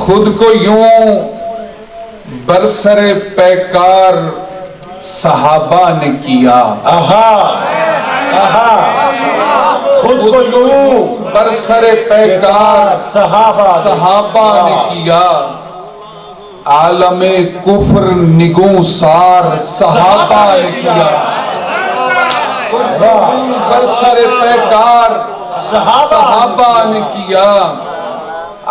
خود کو یوں برسر پیکار صحابہ نے کیا، خود کو یوں برسر پیکار صحابہ نے کیا، عالم کفر نگوں سار صحابہ نے کیا، برسر پیکار صحابہ نے کیا،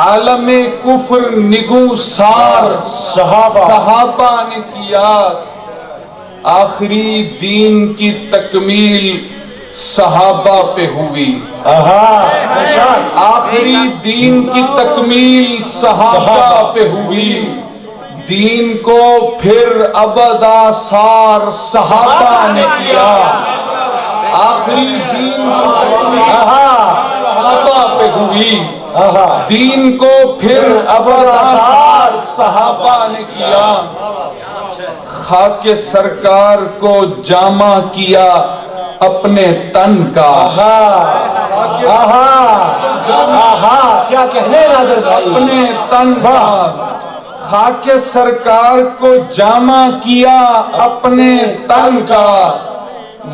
عالم کفر نگوں سار صحابہ نے کیا، آخری دین کی تکمیل صحابہ پہ ہوئی، آخری دین کی تکمیل صحابہ پہ ہوئی، دین کو پھر ابد آثار صحابہ نے کیا، آخری دین صحابہ پہ ہوئی، دین کو پھر ابد آثار صحابہ نے کیا، خاک سرکار کو جامع کیا اپنے تن کا، کیا کہنے نادر بھائی، اپنے تن کا، خاک سرکار کو جامع کیا اپنے تن کا،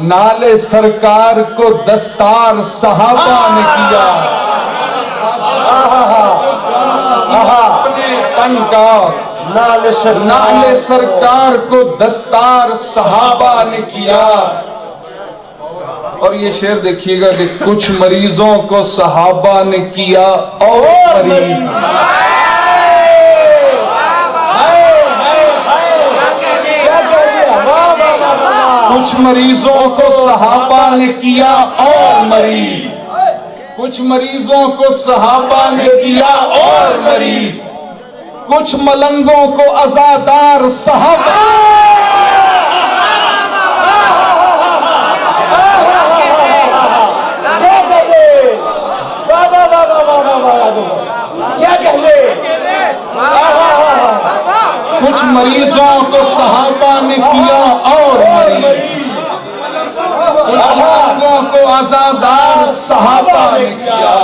نالے سرکار کو دستار صحابہ نے کیا، اپنے تن کا، نالے سرکار کو دستار صحابہ نے کیا۔ اور یہ شعر دیکھیے گا کہ کچھ مریضوں کو صحابہ نے کیا اور مریض، کچھ مریضوں کو صحابہ نے کیا اور مریض، کچھ مریضوں کو صحابہ نے کیا اور مریض، کچھ ملنگوں کو عزادار صحابہ، کچھ مریضوں کو صحابہ نے کیا اور مریض، کچھ لوگوں کو عزادار صحابہ نے کیا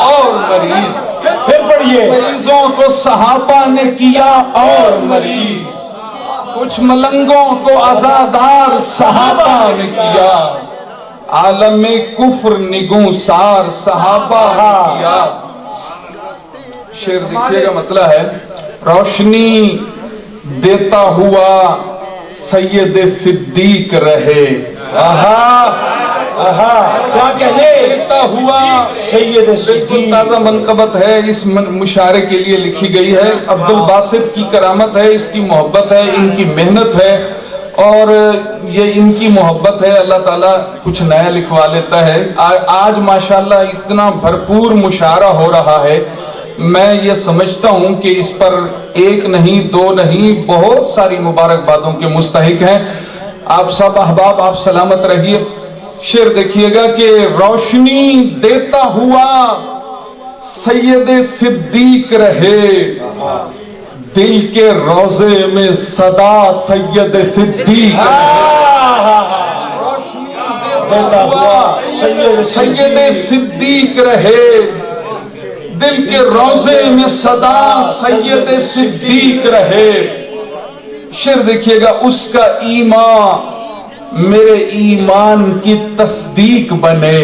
اور مریض، پھر پڑھیے، مریضوں کو صحابہ نے کیا اور مریض، کچھ ملنگوں کو عزادار صحابہ نے کیا، عالم کفر نگوں سار صحابہ نے کیا۔ شعر دیکھیے گا مطلب ہے، روشنی دیتا ہوا سید صدیق رہے، کیا کہنے، دیتا ہوا سید بالکل تازہ منقبت ہے، اس مشاعرے کے لیے لکھی گئی ہے، عبدالباسط کی کرامت ہے، اس کی محبت ہے، ان کی محنت ہے، اور یہ ان کی محبت ہے، اللہ تعالیٰ کچھ نیا لکھوا لیتا ہے۔ آج ماشاءاللہ اتنا بھرپور مشاعرہ ہو رہا ہے، میں یہ سمجھتا ہوں کہ اس پر ایک نہیں دو نہیں بہت ساری مبارکبادوں کے مستحق ہیں۔ آپ سب احباب آپ سلامت رہیے۔ شعر دیکھیے گا کہ روشنی دیتا ہوا سید صدیق رہے، دل کے روزے میں صدا سید صدیق دیتا ہوا سید صدیق رہے، دل کے روزے میں صدا سید صدیق رہے۔ شعر دیکھیے گا، اس کا ایمان میرے ایمان کی تصدیق بنے،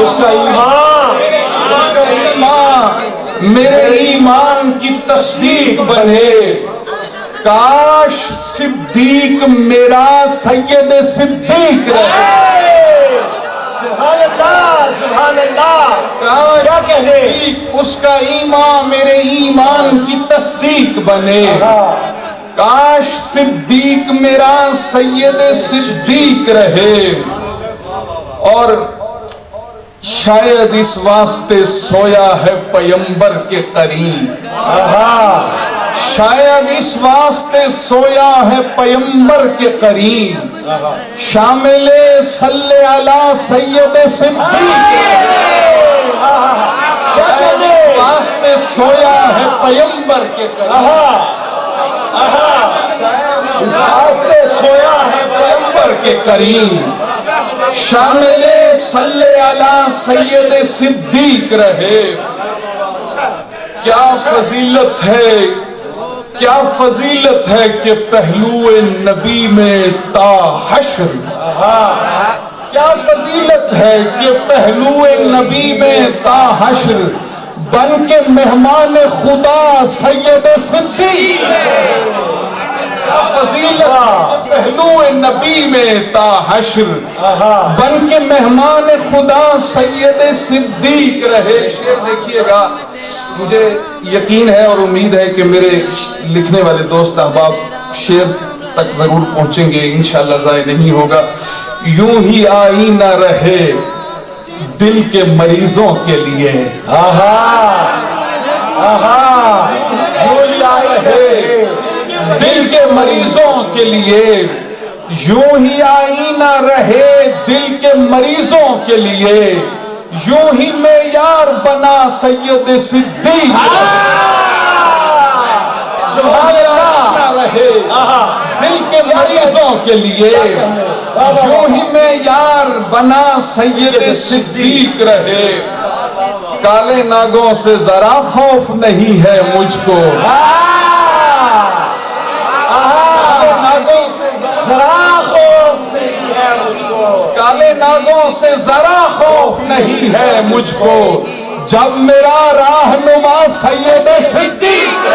اس کا ایمان میرے ایمان کی تصدیق بنے، کاش صدیق میرا سید صدیق رہے، سبحان اللہ سبحان اللہ، کاش صدیق اس کا ایمان میرے ایمان کی تصدیق بنے، کاش صدیق میرا سید صدیق رہے، اور شاید اس واسطے سویا ہے پیمبر کے قریب، شاید اس واسطے سویا ہے پیمبر کے قریب، شامل صلی علی سید صدیق، شاید اس واسطے سویا ہے پیمبر کے قریب، اس واسطے سویا ہے پیمبر کے قریب، شامل صلی علی سید صدیق رہے. کیا فضیلت ہے، کیا فضیلت ہے کہ پہلو نبی میں تا حشر. کیا فضیلت ہے کہ پہلو نبی میں تا حشر بن کے مہمان خدا سید صدیق. کیا فضیلت ہے کہ پہلو نبی میں تا حشر بن کے مہمان خدا سید صدیق رہے. شعر دیکھیے گا. مجھے یقین ہے اور امید ہے کہ میرے لکھنے والے دوست احباب شعر تک ضرور پہنچیں گے، انشاءاللہ ضائع نہیں ہوگا. یوں ہی آئینہ رہے دل کے مریضوں کے لیے. یوں ہی آئینہ رہے دل کے مریضوں کے لیے. یوں ہی آئینہ رہے دل کے مریضوں کے لیے. یوں ہی معیار بنا سید صدیق. سبحان اللہ. رہے دل کے مریضوں کے لیے. یوں ہی معیار بنا سید صدیق رہے. کالے ناگوں سے ذرا خوف نہیں ہے مجھ کو. کالے ناگوں سے ذرا خوف نہیں ہے مجھ کو جب میرا راہنما سید صدیق.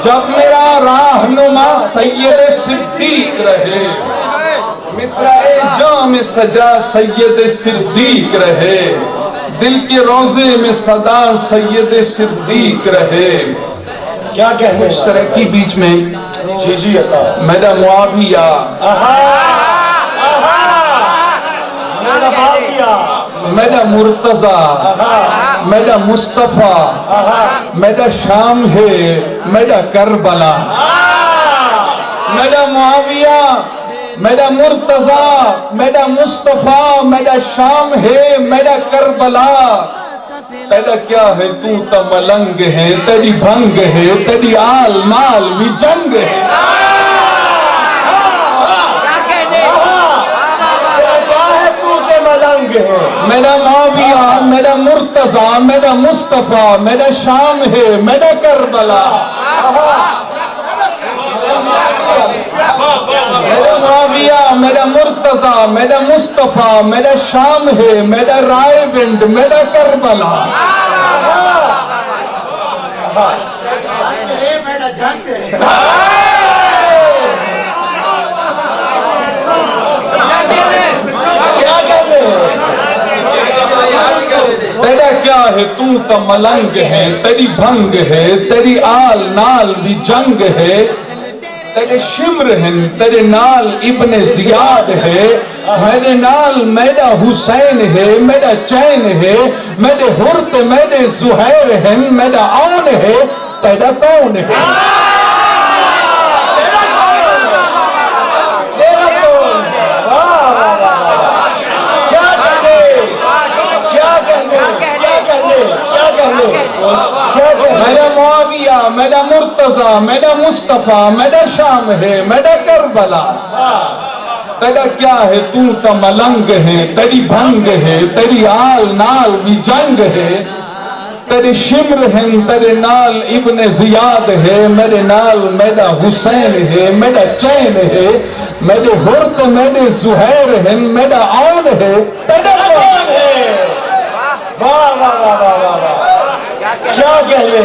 جب میرا راہنما سید صدیق رہے. مصرع جام سجا سید صدیق رہے. دل کے روزے میں صدا سید صدیق رہے. کیا کہنے کچھ سرکی بیچ میں جی عطا میرا معاویہ، میرا مرتضی، میرا مصطفیٰ، میرا شام ہے، میرا کربلا. میرا معاویہ، میرا مرتضی، میرا مصطفیٰ، میرا شام ہے، میرا کربلا. تیرا کیا ہے تو تا ملنگ ہے، تیری بھنگ ہے، تیری آل مال بھی جنگ ہے. میرا معاویہ، میرا مرتضی، میرا مصطفیٰ، میرا شام ہے، میرا کربلا. میرا معاویہ، میرا مرتضی، میرا مصطفیٰ، میرا شام ہے، میرا رائے ونڈ، میرا کربلا. تیرا کیا ہے تو تا ملنگ ہے، تیری بھنگ ہے، تیری آل نال بھی جنگ ہے. تیرے شمر ہیں، تیرے نال ابن زیاد ہے. میرے نال میرا حسین ہے، میرا چین ہے. میرے حرت میرے زہیر ہیں، میرا آن ہے. تیرا کون ہے؟ میرا معاویہ، میرا مرتضی، میرا مصطفیٰ، میرا شام ہے، میرا کربلا. تیرا کیا ہے تو تا ملنگ ہے، تیری بھنگ ہے، تیری آل نال بھی جنگ ہے. تیرے شمر ہیں، تیرے نال ابن زیاد ہے. میرے نال میرا حسین ہے، میرا چین ہے. میرے حرت میرے زہیر ہیں، میرا آن ہے. تیرا کون ہے؟ واہ واہ واہ واہ واہ. کیا کہنے،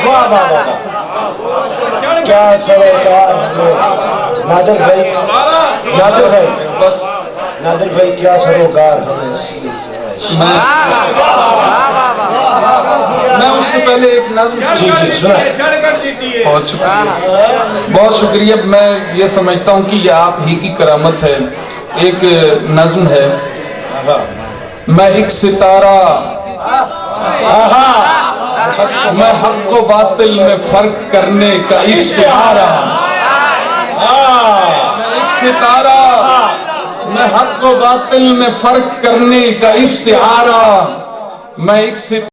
واہ واہ واہ. کیا سروکار نادر بھائی، نادر بھائی، نادر بھائی کیا سروکار ہمیں. میں اس سے پہلے ایک نظم جی سنا. بہت شکریہ، بہت شکریہ. میں یہ سمجھتا ہوں کہ یہ آپ ہی کی کرامت ہے. ایک نظم ہے. میں ایک ستارہ، میں حق و باطل میں فرق کرنے کا استعارہ. میں ایک ستارہ، میں حق و باطل میں فرق کرنے کا استعارہ. میں ایک ستارہ